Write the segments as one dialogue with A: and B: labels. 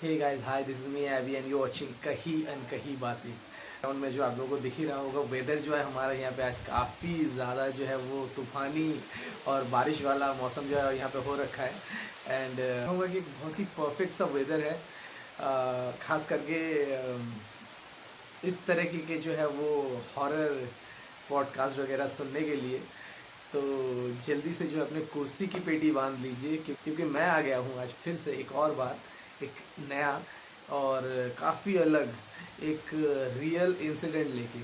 A: Hey guys, hi, this is me Abhi and you watching कहीं अनकही बातें। टाउन में जो आप लोगों को दिख ही रहा होगा, वेदर जो है हमारे यहाँ पे आज काफ़ी ज़्यादा जो है वो तूफ़ानी और बारिश वाला मौसम जो है यहाँ पे हो रखा है। एंड कहूँगा कि बहुत ही परफेक्ट सा वेदर है, ख़ास करके इस तरह के जो है वो हॉरर पॉडकास्ट वगैरह सुनने के लिए। तो जल्दी से जो है अपने कुर्सी की पेटी बांध लीजिए, क्योंकि मैं आ गया हूँ आज फिर से एक और बार एक नया और काफ़ी अलग एक रियल इंसिडेंट लेके।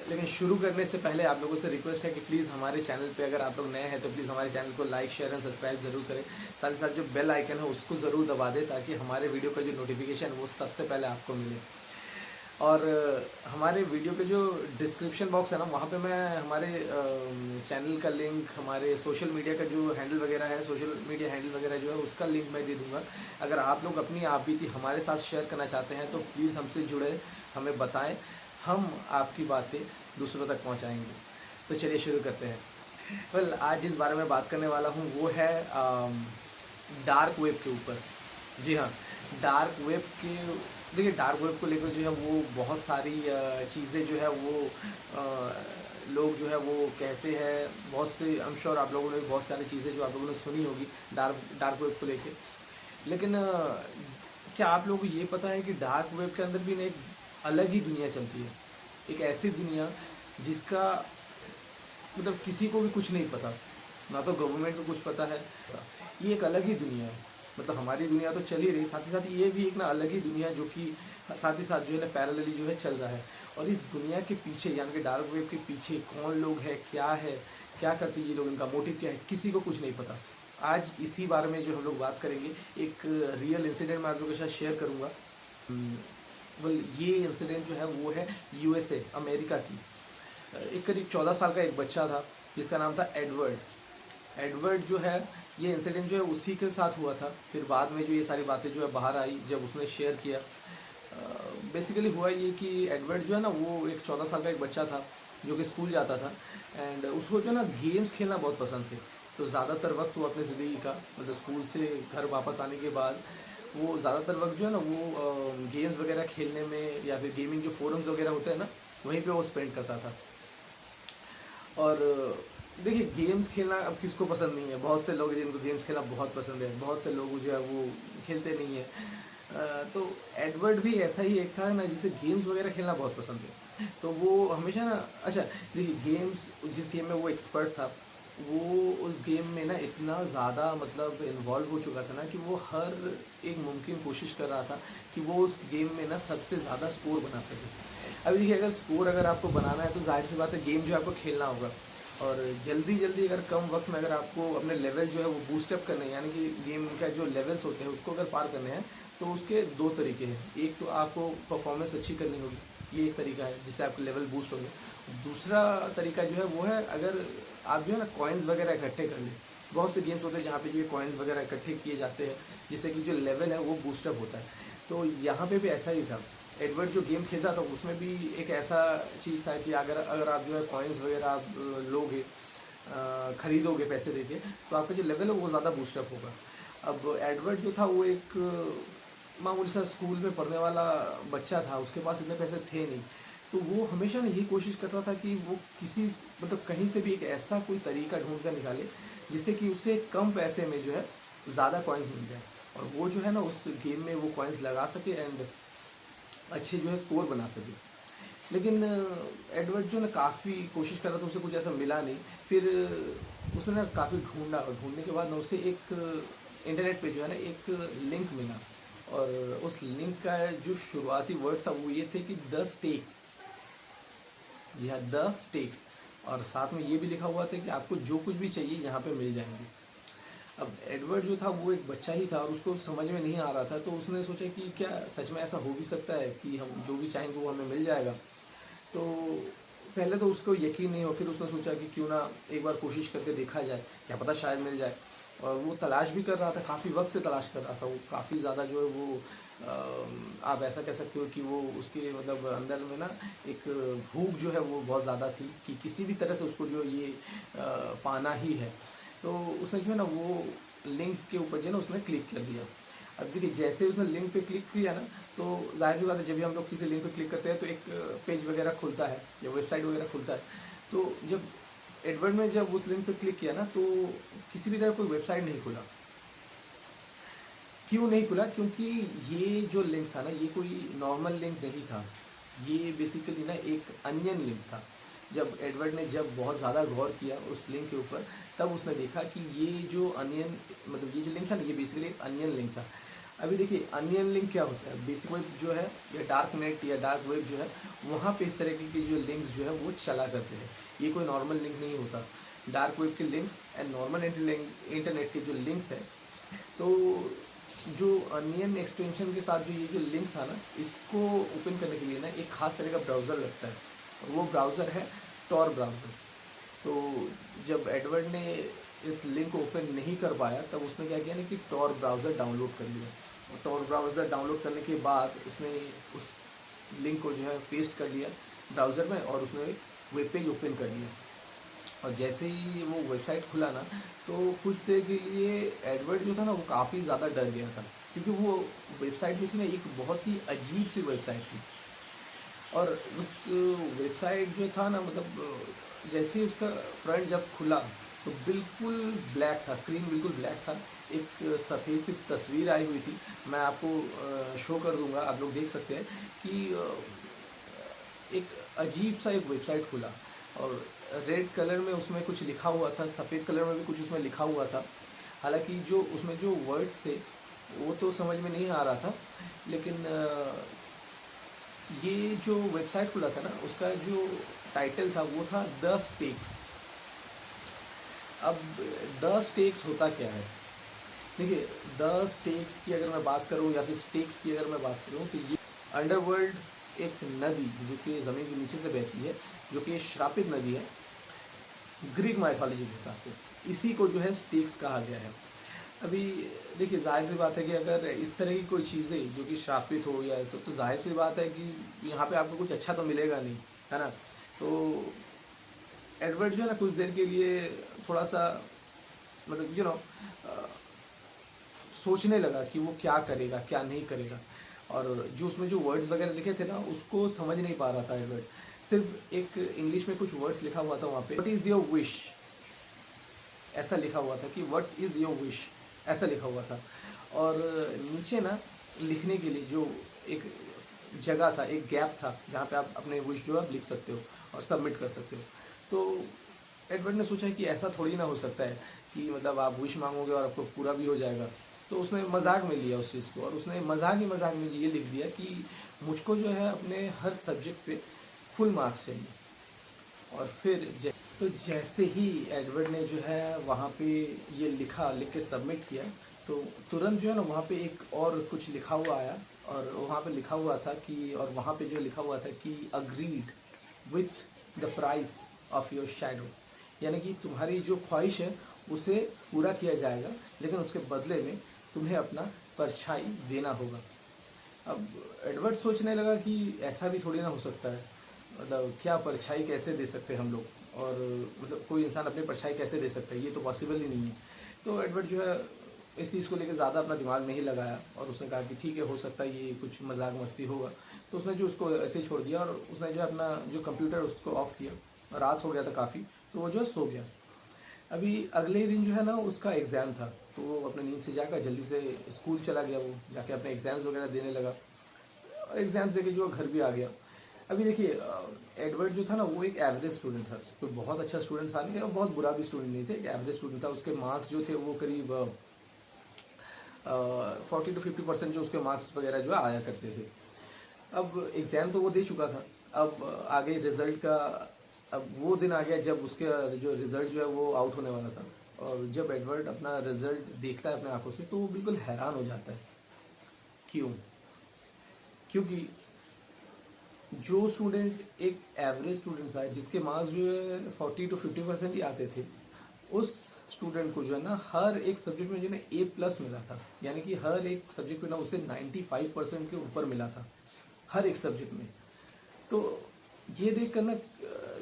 A: लेकिन शुरू करने से पहले आप लोगों से रिक्वेस्ट है कि प्लीज़ हमारे चैनल पे अगर आप लोग नए हैं तो प्लीज़ हमारे चैनल को लाइक शेयर एंड सब्सक्राइब ज़रूर करें। साथ ही साथ जो बेल आइकन है उसको ज़रूर दबा दें, ताकि हमारे वीडियो का जो नोटिफिकेशन है वो सबसे पहले आपको मिले। और हमारे वीडियो के जो डिस्क्रिप्शन बॉक्स है ना, वहाँ पे मैं हमारे चैनल का लिंक, हमारे सोशल मीडिया का जो हैंडल वगैरह है, सोशल मीडिया हैंडल वगैरह जो है उसका लिंक मैं दे दूँगा। अगर आप लोग अपनी आप बीती हमारे साथ शेयर करना चाहते हैं तो प्लीज़ हमसे जुड़े, हमें बताएं, हम आपकी बातें दूसरों तक पहुँचाएँगे। तो चलिए शुरू करते हैं। वेल, आज जिस बारे में बात करने वाला हूँ वो है डार्क वेब के ऊपर। जी हाँ, डार्क वेब के देखिए, डार्क वेब को लेकर जो है वो बहुत सारी चीज़ें जो है वो लोग जो है वो कहते हैं, बहुत से आई एम श्योर आप लोगों ने भी बहुत सारी चीज़ें जो आप लोगों ने सुनी होगी डार्क डार्क वेब को लेके। लेकिन क्या आप लोगों को ये पता है कि डार्क वेब के अंदर भी ना एक अलग ही दुनिया चलती है। एक ऐसी दुनिया जिसका मतलब किसी को भी कुछ नहीं पता, ना तो गवर्नमेंट को कुछ पता है। ये एक अलग ही दुनिया है। मतलब हमारी दुनिया तो चल ही रही, साथ ही साथ ये भी एक ना अलग ही दुनिया जो कि साथ ही साथ जो है ना पैरेलली जो है चल रहा है। और इस दुनिया के पीछे यानी कि डार्क वेब के पीछे कौन लोग हैं, क्या करते हैं ये लोग, इनका मोटिव क्या है, किसी को कुछ नहीं पता। आज इसी बारे में जो हम लोग बात करेंगे, एक रियल इंसिडेंट मैं आप लोगों के साथ शेयर करूँगा। वेल, ये इंसिडेंट जो है वो है यूएसए, अमेरिका की। एक करीब 14 साल का एक बच्चा था जिसका नाम था एडवर्ड। एडवर्ड जो है, ये इंसिडेंट जो है उसी के साथ हुआ था। फिर बाद में जो ये सारी बातें जो है बाहर आई जब उसने शेयर किया। बेसिकली हुआ ये कि एडवर्ड जो है ना वो एक 14 साल का एक बच्चा था जो कि स्कूल जाता था। एंड उसको जो है ना गेम्स खेलना बहुत पसंद थे। तो ज़्यादातर वक्त वो अपने ज़िंदगी का, मतलब स्कूल से घर वापस आने के बाद वो ज़्यादातर वक्त जो है ना वो गेम्स वगैरह खेलने में या फिर गेमिंग जो फोरम्स वगैरह होते हैं ना, वहीं पे वो स्पेंड करता था। और देखिए, गेम्स खेलना अब किसको पसंद नहीं है। बहुत से लोग हैं जिनको गेम्स खेलना बहुत पसंद है, बहुत से लोग जो है वो खेलते नहीं है। तो एडवर्ड भी ऐसा ही एक था ना जिसे गेम्स वगैरह खेलना बहुत पसंद है। तो वो हमेशा ना, अच्छा देखिए, गेम्स जिस गेम में वो एक्सपर्ट था, वो उस गेम में ना इतना ज़्यादा मतलब इन्वॉल्व हो चुका था ना कि वो हर एक मुमकिन कोशिश कर रहा था कि वो उस गेम में ना सबसे ज़्यादा स्कोर बना सके। अभी देखिए, अगर स्कोर अगर आपको बनाना है तो जाहिर सी बात है गेम जो है आपको खेलना होगा। और जल्दी जल्दी अगर कम वक्त में अगर आपको अपने लेवल जो है वो बूस्टअप करने हैं, यानी कि गेम का जो लेवल्स होते हैं उसको अगर पार करने हैं, तो उसके दो तरीके हैं। एक तो आपको परफॉर्मेंस अच्छी करनी होगी, ये एक तरीका है जिससे आपके लेवल बूस्ट होंगे। दूसरा तरीका जो है वो है, अगर आप जो है ना कॉइन्स वगैरह इकट्ठे कर लें। बहुत से गेम्स होते हैं जहाँ पे जो कॉइन्स वगैरह इकट्ठे किए जाते हैं जिससे कि जो लेवल है वो बूस्टअप होता है। तो यहाँ पे भी ऐसा ही था। एडवर्ड जो गेम खेलता था उसमें भी एक ऐसा चीज़ था कि अगर अगर आप जो है कॉइन्स वगैरह आप लोगे, खरीदोगे पैसे देके, तो आपका जो लेवल है वो ज़्यादा बूस्टअप होगा। अब एडवर्ड जो था वो एक मामूली सा स्कूल में पढ़ने वाला बच्चा था, उसके पास इतने पैसे थे नहीं। तो वो हमेशा ना यही कोशिश करता था कि वो किसी मतलब कहीं से भी एक ऐसा कोई तरीका ढूंढ कर निकाले जिससे कि उसे कम पैसे में जो है ज़्यादा कॉइन्स मिल जाए, और वो जो है ना उस गेम में वो कॉइन्स लगा सके एंड अच्छे जो है स्कोर बना सके। लेकिन एडवर्ड जो है ना काफ़ी कोशिश कर रहा था, उसे कुछ ऐसा मिला नहीं। फिर उसने ना काफ़ी ढूंढा, और ढूंढने के बाद ना उसे एक इंटरनेट पे जो है ना एक लिंक मिला। और उस लिंक का जो शुरुआती वर्ड था वो ये थे कि द स्टेक्स। जी हाँ, द स्टेक्स। और साथ में ये भी लिखा हुआ था कि आपको जो कुछ भी चाहिए यहाँ पे मिल जाएंगे। अब एडवर्ड जो था वो एक बच्चा ही था और उसको समझ में नहीं आ रहा था, तो उसने सोचा कि क्या सच में ऐसा हो भी सकता है कि हम जो भी चाहेंगे वो हमें मिल जाएगा। तो पहले तो उसको यकीन नहीं हो, फिर उसने सोचा कि क्यों ना एक बार कोशिश करके देखा जाए, क्या पता शायद मिल जाए। और वो तलाश भी कर रहा था, काफ़ी वक्त से तलाश कर रहा था वो, काफ़ी ज़्यादा जो है वो आप ऐसा कह सकते हो कि वो उसके मतलब अंदर में ना एक भूख जो है वो बहुत ज़्यादा थी कि किसी भी तरह से उसको जो ये पाना ही है। तो उसने जो है ना वो लिंक के ऊपर जो है ना उसने क्लिक कर दिया। अब देखिए जैसे उसने लिंक पे क्लिक किया ना, तो ज़ाहिर सी बात है जब भी हम लोग किसी लिंक पे क्लिक करते हैं तो एक पेज वगैरह खुलता है या वेबसाइट वगैरह खुलता है। तो जब एडवर्ड ने जब उस लिंक पे क्लिक किया ना, तो किसी भी तरह कोई वेबसाइट नहीं खुला। क्यों नहीं खुला? क्योंकि ये जो लिंक था ना, ये कोई नॉर्मल लिंक नहीं था। ये बेसिकली ना एक अनियन लिंक था। जब एडवर्ड ने जब बहुत ज़्यादा गौर किया उस लिंक के ऊपर, तब उसने देखा कि ये जो अनियन, मतलब ये जो लिंक था ना, ये बेसिकली एक अनियन लिंक था। अभी देखिए अनियन लिंक क्या होता है? बेसिक वेब जो है या डार्क नेट या डार्क वेब जो है, वहाँ पे इस तरह की जो लिंक्स जो है वो चला करते हैं। ये कोई नॉर्मल लिंक नहीं होता। डार्क वेब के लिंक्स एंड नॉर्मल इंटरनेट के जो लिंक्स है, तो जो अनियन एक्सटेंशन के साथ जो ये जो लिंक था ना, इसको ओपन करने के लिए ना एक खास तरह का ब्राउज़र लगता है, और वो ब्राउज़र है टॉर ब्राउज़र। तो जब एडवर्ड ने इस लिंक को ओपन नहीं कर पाया, तब उसने क्या किया ना कि टॉर ब्राउज़र डाउनलोड कर लिया। और टॉर ब्राउज़र डाउनलोड करने के बाद उसने उस लिंक को जो है पेस्ट कर लिया ब्राउज़र में, और उसने वेब पेज ओपन कर लिया। और जैसे ही वो वेबसाइट खुला ना, तो कुछ देर के लिए एडवर्ड जो था ना, वो काफ़ी ज़्यादा डर गया था, क्योंकि वो वेबसाइट जो थी ना, एक बहुत ही अजीब सी वेबसाइट थी। और उस वेबसाइट जो था ना, मतलब जैसे ही उसका फ्रंट जब खुला, तो बिल्कुल ब्लैक था, स्क्रीन बिल्कुल ब्लैक था। एक सफ़ेद सी तस्वीर आई हुई थी। मैं आपको शो कर दूंगा, आप लोग देख सकते हैं कि एक अजीब सा एक वेबसाइट खुला, और रेड कलर में उसमें कुछ लिखा हुआ था, सफ़ेद कलर में भी कुछ उसमें लिखा हुआ था। हालांकि जो उसमें जो वर्ड्स थे वो तो समझ में नहीं आ रहा था, लेकिन ये जो वेबसाइट खुला था ना, उसका जो टाइटल था वो था द स्टेक्स। अब द स्टेक्स होता क्या है? देखिए, द स्टेक्स की अगर मैं बात करूं, या फिर स्टेक्स की अगर मैं बात करूं, तो ये अंडरवर्ल्ड एक नदी जो कि ज़मीन के नीचे से बहती है, जो कि श्रापित नदी है ग्रीक माइथोलॉजी के हिसाब से। इसी को जो है स्टेक्स कहा गया है। अभी देखिए, जाहिर सी बात है कि अगर इस तरह की कोई चीज़ें जो कि श्रापित हो या तो जाहिर सी बात है कि यहाँ पे आपको कुछ अच्छा तो मिलेगा नहीं, है ना? तो एडवर्ड जो है ना, कुछ देर के लिए थोड़ा सा, मतलब सोचने लगा कि वो क्या करेगा क्या नहीं करेगा। और जो उसमें जो वर्ड्स वगैरह लिखे थे ना, उसको समझ नहीं पा रहा था एडवर्ड। सिर्फ एक इंग्लिश में कुछ वर्ड्स लिखा हुआ था वहाँ पे, व्हाट इज़ योर विश, ऐसा लिखा हुआ था कि व्हाट इज़ योर विश, ऐसा लिखा हुआ था। और नीचे ना लिखने के लिए जो एक जगह था, एक गैप था, जहाँ पे आप अपने विश जो आप लिख सकते हो और सबमिट कर सकते हो। तो एडवर्ड ने सोचा कि ऐसा थोड़ी ना हो सकता है कि मतलब आप विश मांगोगे और आपको पूरा भी हो जाएगा। तो उसने मजाक में लिया उस चीज़ को, और उसने मजाक ही मजाक में ये लिख दिया कि मुझको जो है अपने हर सब्जेक्ट पे फुल मार्क्स चाहिए। और फिर तो जैसे ही एडवर्ड ने जो है वहाँ पे ये लिख के सबमिट किया, तो तुरंत जो है ना वहाँ पे एक और कुछ लिखा हुआ आया। और वहाँ पे लिखा हुआ था कि, और वहाँ पे जो लिखा हुआ था कि agreed with the price of your shadow, यानी कि तुम्हारी जो ख्वाहिश है उसे पूरा किया जाएगा, लेकिन उसके बदले में तुम्हें अपना परछाई देना होगा। अब एडवर्ड सोचने लगा कि ऐसा भी थोड़ी ना हो सकता है, मतलब क्या परछाई कैसे दे सकते हैं हम लोग, और मतलब कोई इंसान अपनी परछाई कैसे दे सकता है, ये तो पॉसिबल ही नहीं है। तो एडवर्ड जो है इस चीज़ को लेकर ज़्यादा अपना दिमाग नहीं लगाया, और उसने कहा कि ठीक है, हो सकता है ये कुछ मजाक मस्ती होगा। तो उसने जो उसको ऐसे ही छोड़ दिया, और उसने जो अपना जो कंप्यूटर उसको ऑफ़ किया। रात हो गया था काफ़ी, तो वो जो है सो गया। अभी अगले ही दिन जो है ना उसका एग्ज़ाम था, तो वो अपने नींद से जाकर जल्दी से स्कूल चला गया, वो जाके अपने एग्ज़ाम्स वगैरह देने लगा, और एग्ज़ाम्स देके जो घर भी आ गया। अभी देखिए, एडवर्ड जो था ना, वो एक एवरेज स्टूडेंट था, कोई बहुत अच्छा स्टूडेंट था नहीं और बहुत बुरा भी स्टूडेंट नहीं थे, एक एवरेज स्टूडेंट था। उसके मार्क्स जो थे वो करीब 40 to 50% जो उसके मार्क्स वगैरह जो है आया करते थे। अब एग्ज़ाम तो वो दे चुका था, अब आगे रिज़ल्ट का, अब वो दिन आ गया जब उसका जो रिज़ल्ट जो है वो आउट होने वाला था। और जब एडवर्ड अपना रिज़ल्ट देखता है अपने आंखों से, तो वो बिल्कुल हैरान हो जाता है। क्यों? क्योंकि जो स्टूडेंट एक एवरेज स्टूडेंट था, जिसके मार्क्स जो है 40 to 50% ही आते थे, उस स्टूडेंट को जो है ना हर एक सब्जेक्ट में जो है ना A+ मिला था, यानी कि हर एक सब्जेक्ट में ना उसे 95% के ऊपर मिला था, हर एक सब्जेक्ट में। तो ये देख कर ना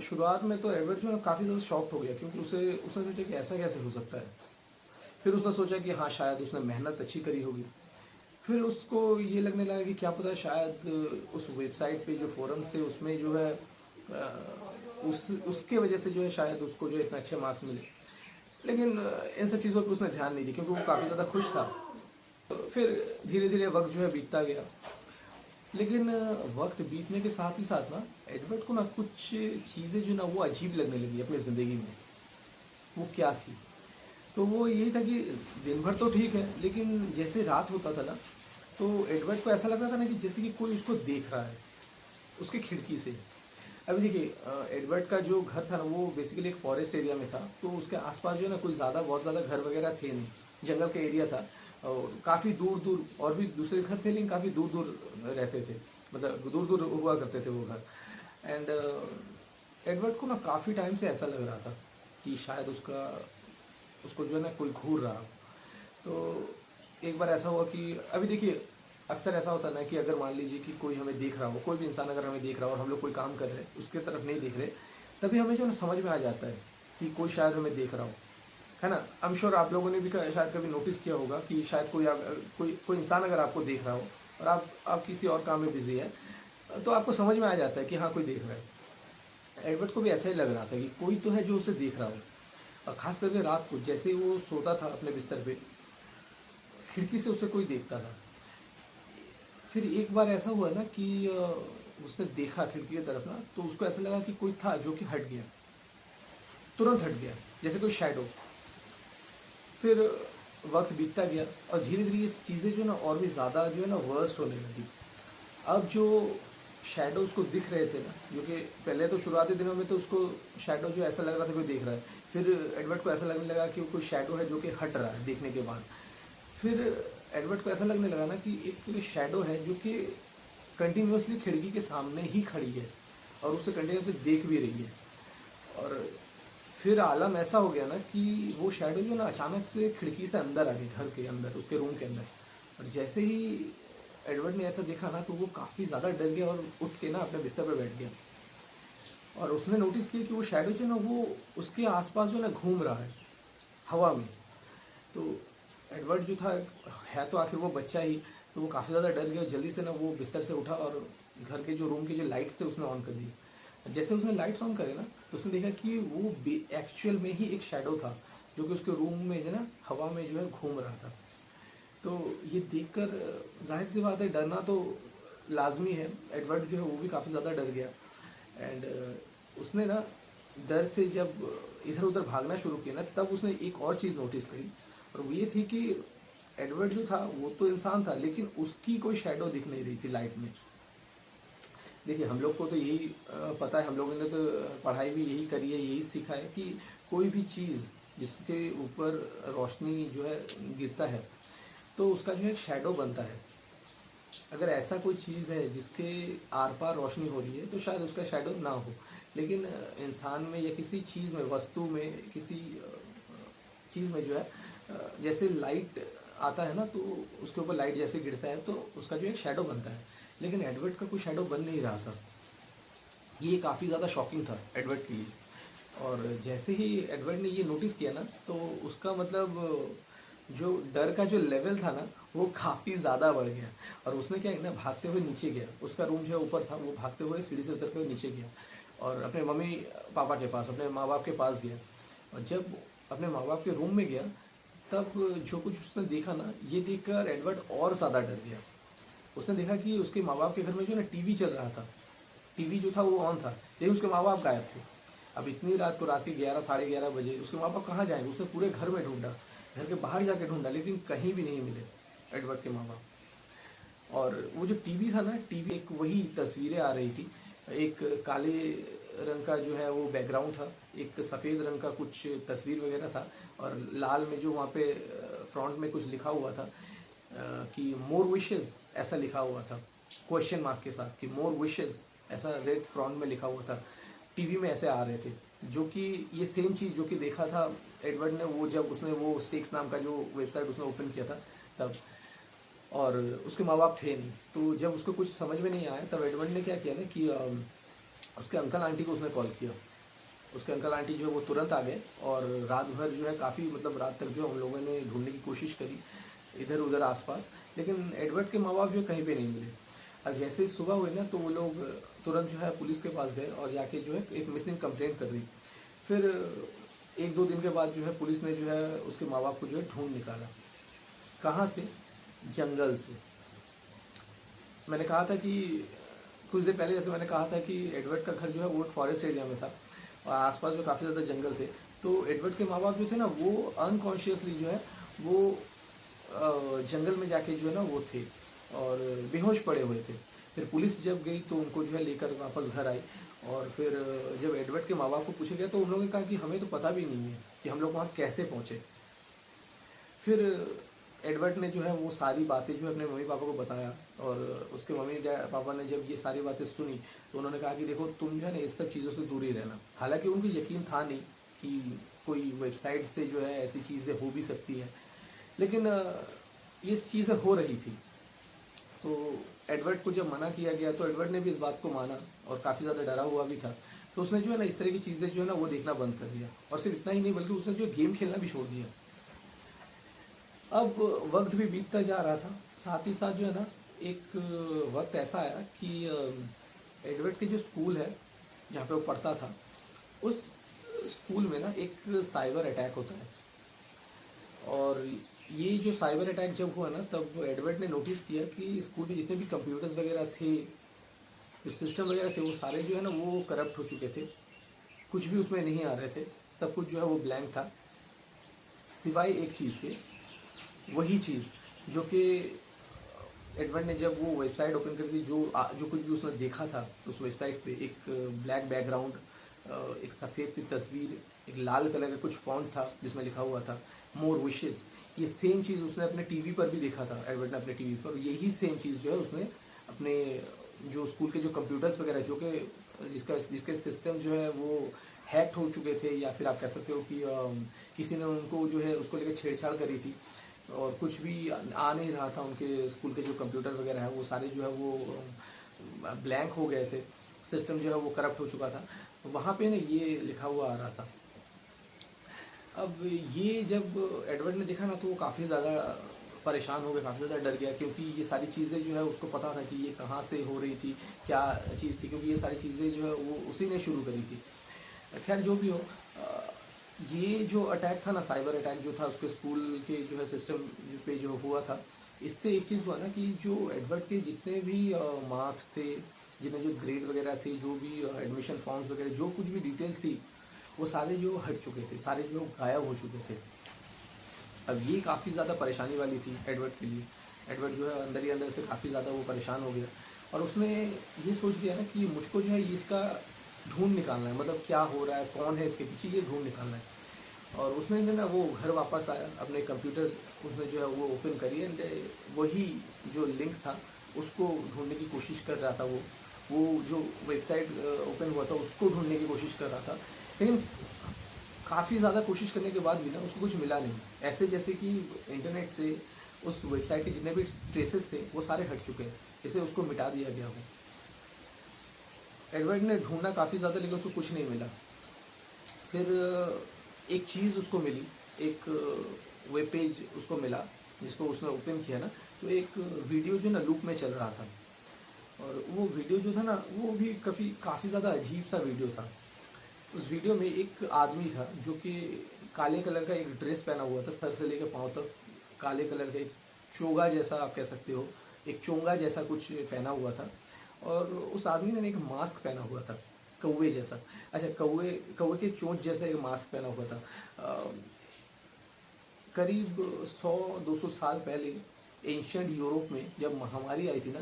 A: शुरुआत में तो एडवर्ड जो है काफ़ी ज़्यादा शॉक्ड हो गया, क्योंकि उसने सोचा कि ऐसा कैसे हो सकता है। फिर उसने सोचा कि हाँ, शायद उसने मेहनत अच्छी करी होगी। फिर उसको ये लगने लगा कि क्या पता शायद उस वेबसाइट पे जो फोरम्स थे उसमें जो है उसके वजह से जो है शायद उसको जो है इतने अच्छे मार्क्स मिले। लेकिन इन सब चीज़ों पे उसने ध्यान नहीं दिया क्योंकि वो काफ़ी ज़्यादा खुश था। तो फिर धीरे धीरे वक्त जो है बीतता गया। लेकिन वक्त बीतने के साथ ही साथ ना एडवर्ड को ना कुछ चीज़ें जो ना वो अजीब लगने लगी अपनी ज़िंदगी में। वो क्या थी? तो वो यही था कि दिन भर तो ठीक है, लेकिन जैसे रात होता था ना, तो एडवर्ड को ऐसा लगता था ना कि जैसे कि कोई उसको देख रहा है, उसकी खिड़की से। अभी देखिए एडवर्ड का जो घर था ना वो बेसिकली एक फॉरेस्ट एरिया में था, तो उसके आसपास जो है ना कोई ज़्यादा बहुत ज़्यादा घर वगैरह थे नहीं, जंगल का एरिया था। और काफ़ी दूर दूर और भी दूसरे घर थे, लेकिन काफ़ी दूर दूर रहते थे, मतलब दूर दूर हुआ करते थे वो घर। एंड एडवर्ड को ना काफ़ी टाइम से ऐसा लग रहा था कि शायद उसका उसको जो है ना कोई घूर रहा। तो एक बार ऐसा हुआ कि अभी देखिए अक्सर ऐसा होता है ना कि अगर मान लीजिए कि कोई हमें देख रहा हो, कोई भी इंसान अगर हमें देख रहा हो और हम लोग कोई काम कर रहे हैं उसके तरफ नहीं देख रहे, तभी हमें जो है ना समझ में आ जाता है कि कोई शायद हमें देख रहा हो, है ना। आई एम श्योर आप लोगों ने भी शायद कभी नोटिस किया होगा कि शायद कोई इंसान अगर आपको देख रहा हो और आप किसी और काम में बिजी है, तो आपको समझ में आ जाता है कि हाँ कोई देख रहा है। एडवर्ड को भी ऐसा ही लग रहा था कि कोई तो है जो उसे देख रहा हो। और खास करके रात को जैसे ही वो सोता था अपने बिस्तर पे, खिड़की से उसे कोई देखता था। फिर एक बार ऐसा हुआ ना कि उसने देखा खिड़की की तरफ ना, तो उसको ऐसा लगा कि कोई था जो कि हट गया, तुरंत हट गया, जैसे कोई शैडो। फिर वक्त बीतता गया और धीरे धीरे ये चीज़ें जो ना और भी ज़्यादा जो है ना वर्स्ट होने लगी। अब जो शैडो उसको दिख रहे थे ना, जो कि पहले तो शुरुआती दिनों में तो उसको शैडो जो ऐसा लग रहा था कोई देख रहा है, फिर एडवर्ड को ऐसा लगने लगा कि कोई शैडो है जो कि हट रहा है देखने के बाद। फिर एडवर्ड को ऐसा लगने लगा ना कि एक शैडो है जो कि कंटिन्यूसली खिड़की के सामने ही खड़ी है और उसे कंटिन्यूसली देख भी रही है। और फिर आलम ऐसा हो गया ना कि वो शैडो जो ना अचानक से खिड़की से अंदर आ गई, घर के अंदर, उसके रूम के अंदर। और जैसे ही एडवर्ड ने ऐसा देखा ना, तो वो काफ़ी ज़्यादा डर गया और उठ के ना अपने बिस्तर पर बैठ गया। और उसने नोटिस किया कि वो शैडो जो ना वो उसके आसपास जो ना घूम रहा है हवा में। तो एडवर्ड जो था, है तो आखिर वो बच्चा ही, तो वो काफ़ी ज़्यादा डर गया। जल्दी से ना वो बिस्तर से उठा और घर के जो रूम के जो लाइट्स थे उसने ऑन कर दी। जैसे उसने लाइट्स ऑन करे ना, तो उसने देखा कि वो एक्चुअल में ही एक शैडो था जो कि उसके रूम में जो ना हवा में जो है घूम रहा था। तो ये देखकर जाहिर सी बात है डरना तो लाजमी है। एडवर्ड जो है वो भी काफ़ी ज़्यादा डर गया। एंड उसने ना डर से जब इधर उधर भागना शुरू किया ना, तब उसने एक और चीज़ नोटिस करी। और वो ये थी कि एडवर्ड जो था वो तो इंसान था, लेकिन उसकी कोई शैडो दिख नहीं रही थी लाइट में। देखिए हम लोग को तो यही पता है, हम लोगों ने तो पढ़ाई भी यही करी है, यही सीखा है कि कोई भी चीज़ जिसके ऊपर रोशनी जो है गिरता है, तो उसका जो है शैडो बनता है। अगर ऐसा कोई चीज़ है जिसके आर पार रोशनी हो रही है, तो शायद उसका शैडो ना हो। लेकिन इंसान में या किसी चीज़ में, वस्तु में, किसी चीज़ में जो है जैसे लाइट आता है ना, तो उसके ऊपर लाइट जैसे गिरता है तो उसका जो है शैडो बनता है। लेकिन एडवर्ड का कोई शैडो बन नहीं रहा था। ये काफ़ी ज़्यादा शॉकिंग था एडवर्ड के लिए। और जैसे ही एडवर्ड ने ये नोटिस किया ना, तो उसका मतलब जो डर का जो लेवल था ना वो काफ़ी ज़्यादा बढ़ गया। और उसने क्या है ना, भागते हुए नीचे गया। उसका रूम जो है ऊपर था, वो भागते हुए सीढ़ी से उतरते हुए नीचे गया और अपने मम्मी पापा के पास, अपने माँ बाप के पास गया। और जब अपने माँ बाप के रूम में गया, तब जो कुछ उसने देखा ना, ये देखकर एडवर्ड और ज़्यादा डर गया। उसने देखा कि उसके माँ बाप के घर में जो ना टीवी चल रहा था। टीवी जो था वो ऑन था, लेकिन उसके माँ बाप गायब थे। अब इतनी रात को, रात के 11 साढ़े 11 बजे उसके माँ बाप कहाँ जाएंगे। उसने पूरे घर में ढूंढा, घर के बाहर जाके ढूंढा, लेकिन कहीं भी नहीं मिले एडवर्ड के माँ बाप। और वो जो टीवी था ना, टीवी एक वही तस्वीरें आ रही थी। एक काले रंग का जो है वो बैकग्राउंड था, एक सफ़ेद रंग का कुछ तस्वीर वगैरह था, और लाल में जो वहाँ पे फ्रंट में कुछ लिखा हुआ था कि मोर विशेज़, ऐसा लिखा हुआ था क्वेश्चन मार्क के साथ, कि मोर विशेज़, ऐसा रेड फ्रंट में लिखा हुआ था। टीवी में ऐसे आ रहे थे, जो कि ये सेम चीज़ जो कि देखा था एडवर्ड ने, वो जब उसने वो स्टेक्स नाम का जो वेबसाइट उसने ओपन किया था तब। और उसके माँ बाप थे नहीं, तो जब उसको कुछ समझ में नहीं आया, तब एडवर्ड ने क्या किया ना कि उसके अंकल आंटी को उसने कॉल किया। उसके अंकल आंटी जो है वो तुरंत आ गए और रात भर जो है काफ़ी, मतलब रात तक जो हम लोगों ने ढूंढने की कोशिश करी। इधर उधर आसपास, लेकिन एडवर्ड के माँ बाप जो है कहीं पे नहीं मिले। अब जैसे ही सुबह हुई ना तो वो लोग तुरंत जो है पुलिस के पास गए और जाके जो है एक मिसिंग कंप्लेंट कर दी। फिर 1-2 दिन के बाद जो है पुलिस ने जो है उसके माँ बाप को जो है ढूंढ निकाला। कहाँ से? जंगल से। मैंने कहा था कि कुछ देर पहले जैसे मैंने कहा था कि एडवर्ड का घर जो है वो एक फॉरेस्ट एरिया में था और आसपास जो काफ़ी ज़्यादा जंगल थे। तो एडवर्ड के माँ बाप जो थे ना वो अनकॉन्शियसली जो है वो जंगल में जाके जो है ना वो थे और बेहोश पड़े हुए थे। फिर पुलिस जब गई तो उनको जो है लेकर वापस घर आई और फिर जब एडवर्ड के माँ बाप को पूछा गया तो उन लोगों ने कहा कि हमें तो पता भी नहीं है कि हम लोग वहाँ कैसे पहुँचे। फिर एडवर्ड ने जो है वो सारी बातें जो है अपने मम्मी पापा को बताया और उसके मम्मी पापा ने जब ये सारी बातें सुनी तो उन्होंने कहा कि देखो तुम जो है ना इस सब चीज़ों से दूर ही रहना। हालांकि उनको यकीन था नहीं कि कोई वेबसाइट से जो है ऐसी चीज़ें हो भी सकती हैं, लेकिन ये चीज़ें हो रही थी। तो एडवर्ड को जब मना किया गया तो एडवर्ड ने भी इस बात को माना और काफ़ी ज़्यादा डरा हुआ भी था। तो उसने जो है ना इस तरह की चीज़ें जो है ना वो देखना बंद कर दिया और सिर्फ इतना ही नहीं बल्कि उसने जो गेम खेलना भी छोड़ दिया। अब वक्त भी बीतता जा रहा था, साथ ही साथ जो है ना एक वक्त ऐसा आया कि एडवर्ड के जो स्कूल है जहाँ पे वो पढ़ता था उस स्कूल में ना एक साइबर अटैक होता है। और ये जो साइबर अटैक जब हुआ ना तब एडवर्ड ने नोटिस किया कि स्कूल में जितने भी कंप्यूटर्स वगैरह थे, जो सिस्टम वगैरह थे वो सारे जो है ना वो करप्ट हो चुके थे। कुछ भी उसमें नहीं आ रहे थे, सब कुछ जो है वो ब्लैंक था सिवाय एक चीज़ के। वही चीज़ जो कि एडवर्ड ने जब वो वेबसाइट ओपन करी थी, जो कुछ भी उसने देखा था उस वेबसाइट पे, एक ब्लैक बैकग्राउंड, एक सफ़ेद सी तस्वीर, एक लाल कलर का कुछ फॉन्ट था जिसमें लिखा हुआ था मोर विशेस। ये सेम चीज़ उसने अपने टीवी पर भी देखा था, एडवर्ड ने अपने टीवी पर यही सेम चीज़ जो है उसने अपने जो स्कूल के जो कंप्यूटर्स वगैरह जो कि जिसके सिस्टम जो है वो हैक्ड हो चुके थे, या फिर आप कह सकते हो कि किसी ने उनको जो है उसको लेकर छेड़छाड़ करी थी और कुछ भी आ नहीं रहा था। उनके स्कूल के जो कंप्यूटर वगैरह है वो सारे जो है वो ब्लैंक हो गए थे, सिस्टम जो है वो करप्ट हो चुका था। वहाँ पे ना ये लिखा हुआ आ रहा था। अब ये जब एडवर्ड ने देखा ना तो वो काफ़ी ज़्यादा परेशान हो गया, काफ़ी ज़्यादा डर गया, क्योंकि ये सारी चीज़ें जो है उसको पता था कि ये कहाँ से हो रही थी, क्या चीज़ थी, क्योंकि ये सारी चीज़ें जो है वो उसी ने शुरू करी थी। खैर जो भी हो, ये जो अटैक था ना, साइबर अटैक जो था उसके स्कूल के जो है सिस्टम पे जो हुआ था, इससे एक चीज़ हुआ ना कि जो एडवर्ड के जितने भी मार्क्स थे, जितने जो ग्रेड वगैरह थे, जो भी एडमिशन फॉर्म्स वगैरह, जो कुछ भी डिटेल्स थी, वो सारे जो हट चुके थे, सारे जो गायब हो चुके थे। अब ये काफ़ी ज़्यादा परेशानी वाली थी एडवर्ड के लिए। एडवर्ड जो है अंदर ही अंदर से काफ़ी ज़्यादा वो परेशान हो गया और उसने ये सोच लिया ना कि मुझको जो है इसका ढूंढ निकालना है, मतलब क्या हो रहा है, कौन है इसके पीछे, ये ढूंढ निकालना है। और उसने जो ना वो घर वापस आया, अपने कंप्यूटर उसने जो है वो ओपन करी एंड वही जो लिंक था उसको ढूंढने की कोशिश कर रहा था। वो जो वेबसाइट ओपन हुआ था उसको ढूंढने की कोशिश कर रहा था, लेकिन काफ़ी ज़्यादा कोशिश करने के बाद भी ना उसको कुछ मिला नहीं। ऐसे जैसे कि इंटरनेट से उस वेबसाइट के जितने भी ट्रेसेस थे वो सारे हट चुके हैं, जैसे उसको मिटा दिया गया हो। एडवर्ड ने ढूंढना काफ़ी ज़्यादा लेकिन उसको कुछ नहीं मिला। फिर एक चीज़ उसको मिली, एक वेब पेज उसको मिला जिसको उसने ओपन किया ना तो एक वीडियो जो ना लूप में चल रहा था। और वो वीडियो जो था ना वो भी काफ़ी ज़्यादा अजीब सा वीडियो था। उस वीडियो में एक आदमी था जो कि काले कलर का एक ड्रेस पहना हुआ था, सर से लेकर पाँव तक काले कलर का एक चोगा जैसा आप कह सकते हो, एक चोंगा जैसा कुछ पहना हुआ था। और उस आदमी ने एक मास्क पहना हुआ था कौवे जैसा। अच्छा, कौवे कौवे के चोंच जैसा एक मास्क पहना हुआ था। करीब 100-200 साल पहले एंशियंट यूरोप में जब महामारी आई थी ना,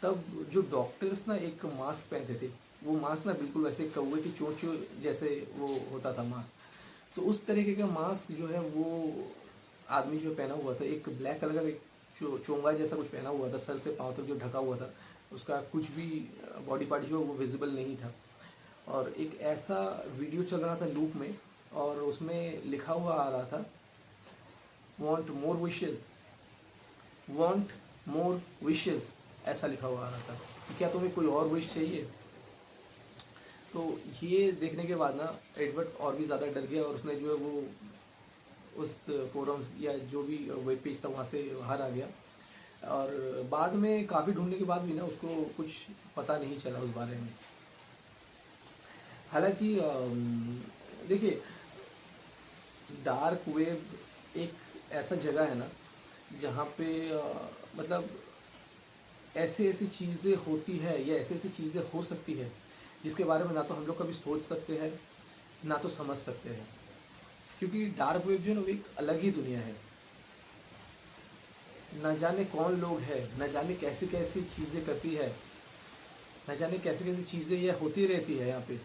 A: तब जो डॉक्टर्स ना एक मास्क पहनते थे, वो मास्क ना बिल्कुल वैसे कौवे की चोंच जैसे वो होता था मास्क। तो उस तरीके का मास्क जो है वो आदमी जो पहना हुआ था, एक ब्लैक कलर का एक चोंगा जैसा कुछ पहना हुआ था, सर से पाँव तक जो ढका हुआ था, उसका कुछ भी बॉडी पार्ट जो वो विजिबल नहीं था। और एक ऐसा वीडियो चल रहा था लूप में और उसमें लिखा हुआ आ रहा था want more wishes, want more wishes, ऐसा लिखा हुआ आ रहा था कि क्या तुम्हें कोई और विश चाहिए। तो ये देखने के बाद ना एडवर्ड और भी ज़्यादा डर गया और उसने जो है वो उस फोरम्स या जो भी वेब पेज था वहाँ से बाहर आ गया। और बाद में काफ़ी ढूंढने के बाद भी ना उसको कुछ पता नहीं चला उस बारे में। हालांकि देखिए, डार्क वेब एक ऐसा जगह है ना जहाँ पे मतलब ऐसे ऐसी चीज़ें होती है या ऐसी ऐसी चीज़ें हो सकती है जिसके बारे में ना तो हम लोग कभी सोच सकते हैं ना तो समझ सकते हैं। क्योंकि डार्क वेब जो है ना वो एक अलग ही दुनिया है। न जाने कौन लोग हैं, न जाने कैसी कैसी चीज़ें करती है, न जाने कैसी कैसी चीज़ें ये होती रहती है यहाँ पे,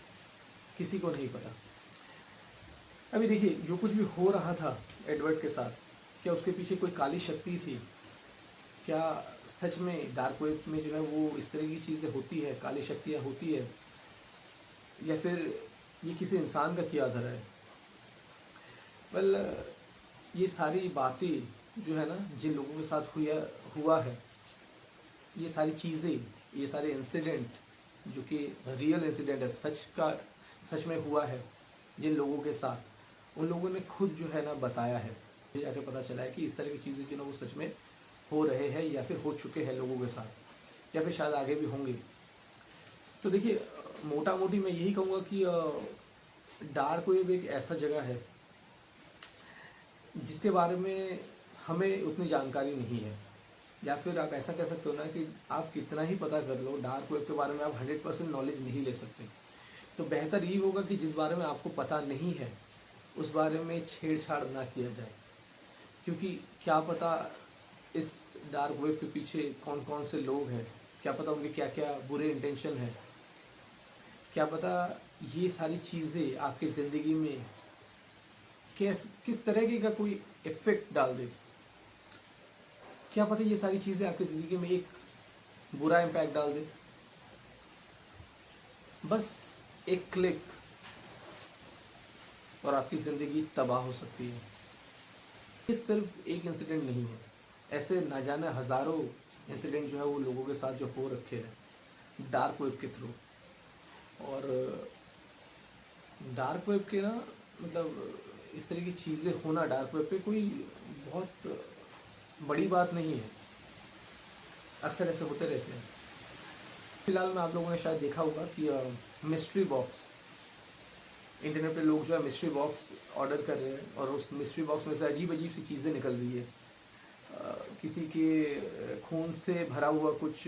A: किसी को नहीं पता। अभी देखिए, जो कुछ भी हो रहा था एडवर्ड के साथ, क्या उसके पीछे कोई काली शक्ति थी? क्या सच में डार्क वेब में जो है वो इस तरह की चीज़ें होती है, काली शक्तियाँ होती है, या फिर ये किसी इंसान का किया धरा है? वेल, ये सारी बातें जो है ना जिन लोगों के साथ हुआ है, ये सारी चीज़ें, ये सारे इंसिडेंट जो कि रियल इंसिडेंट है, सच में हुआ है जिन लोगों के साथ, उन लोगों ने खुद जो है ना बताया है। मुझे जाके पता चला है कि इस तरह की चीज़ें जो ना वो सच में हो रहे हैं या फिर हो चुके हैं लोगों के साथ, या फिर शायद आगे भी होंगे। तो देखिए, मोटा मोटी मैं यही कहूँगा कि डार्क वेब एक ऐसा जगह है जिसके बारे में हमें उतनी जानकारी नहीं है, या फिर आप ऐसा कह सकते हो ना कि आप कितना ही पता कर लो, डार्क वेब के बारे में आप 100% नॉलेज नहीं ले सकते। तो बेहतर ये होगा कि जिस बारे में आपको पता नहीं है उस बारे में छेड़छाड़ ना किया जाए, क्योंकि क्या पता इस डार्क वेब के पीछे कौन कौन से लोग हैं, क्या पता उनके क्या क्या बुरे इंटेंशन हैं, क्या पता ये सारी चीज़ें आपकी ज़िंदगी में किस तरह का कोई इफ़ेक्ट डाल दे। क्या पता ये सारी चीज़ें आपकी ज़िंदगी में एक बुरा इम्पैक्ट डाल दे। बस एक क्लिक और आपकी ज़िंदगी तबाह हो सकती है। ये सिर्फ एक इंसिडेंट नहीं है, ऐसे ना जाने हज़ारों इंसिडेंट जो है वो लोगों के साथ जो हो रखे हैं डार्क वेब के थ्रू। और डार्क वेब के ना मतलब इस तरह की चीज़ें होना डार्क वेब पे कोई बहुत बड़ी बात नहीं है, अक्सर ऐसे होते रहते हैं। फिलहाल में आप लोगों ने शायद देखा होगा कि मिस्ट्री बॉक्स, इंटरनेट पे लोग जो है मिस्ट्री बॉक्स ऑर्डर कर रहे हैं और उस मिस्ट्री बॉक्स में से अजीब अजीब सी चीज़ें निकल रही है। किसी के खून से भरा हुआ कुछ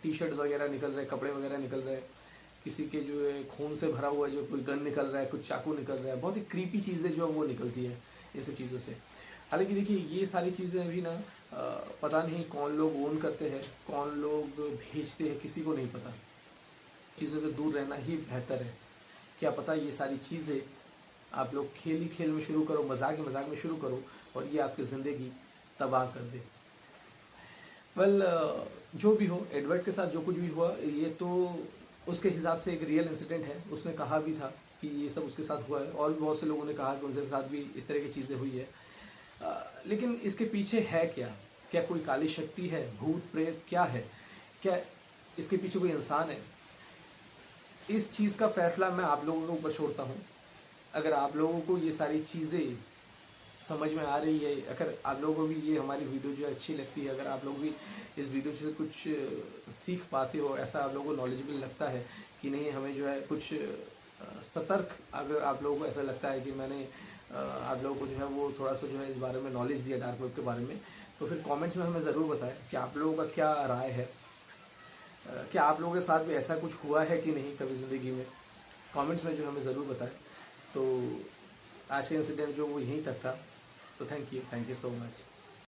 A: टी शर्ट वगैरह निकल रहे हैं, कपड़े वगैरह निकल रहे हैं, किसी के जो है खून से भरा हुआ जो कोई गन निकल रहा है, कुछ चाकू निकल रहा है, बहुत ही क्रीपी चीज़ें जो है वो निकलती है ये सब चीज़ों से। हालांकि देखिए, ये सारी चीज़ें अभी ना पता नहीं कौन लोग ओन करते हैं, कौन लोग भेजते हैं, किसी को नहीं पता। चीज़ों से दूर रहना ही बेहतर है। क्या पता ये सारी चीज़ें आप लोग खेल ही खेल में शुरू करो, मजाक ही मजाक में शुरू करो और ये आपकी ज़िंदगी तबाह कर दे। वेल, जो भी हो, एडवर्ड के साथ जो कुछ भी हुआ ये तो उसके हिसाब से एक रियल इंसिडेंट है। उसने कहा भी था कि ये सब उसके साथ हुआ है, और भी बहुत से लोगों ने कहा कि उनके साथ भी इस तरह की चीज़ें हुई है। लेकिन इसके पीछे है क्या? क्या कोई काली शक्ति है, भूत प्रेत क्या है? क्या इसके पीछे कोई इंसान है? इस चीज़ का फैसला मैं आप लोगों के ऊपर छोड़ता हूँ। अगर आप लोगों को ये सारी चीज़ें समझ में आ रही है, अगर आप लोगों को भी ये हमारी वीडियो जो है अच्छी लगती है, अगर आप लोग भी इस वीडियो से कुछ सीख पाते हो, ऐसा आप लोगों को नॉलेजेबल लगता है कि नहीं, हमें जो है कुछ सतर्क, अगर आप लोगों को ऐसा लगता है कि मैंने आप लोगों को जो है वो थोड़ा सा जो है इस बारे में नॉलेज दिया डार्क वेब के बारे में, तो फिर कमेंट्स में हमें ज़रूर बताएं कि आप लोगों का क्या राय है। क्या आप लोगों के साथ भी ऐसा कुछ हुआ है कि नहीं कभी ज़िंदगी में? कमेंट्स में जो हमें ज़रूर बताएं। तो आज का इंसिडेंट जो वो यहीं तक था। So thank you so much.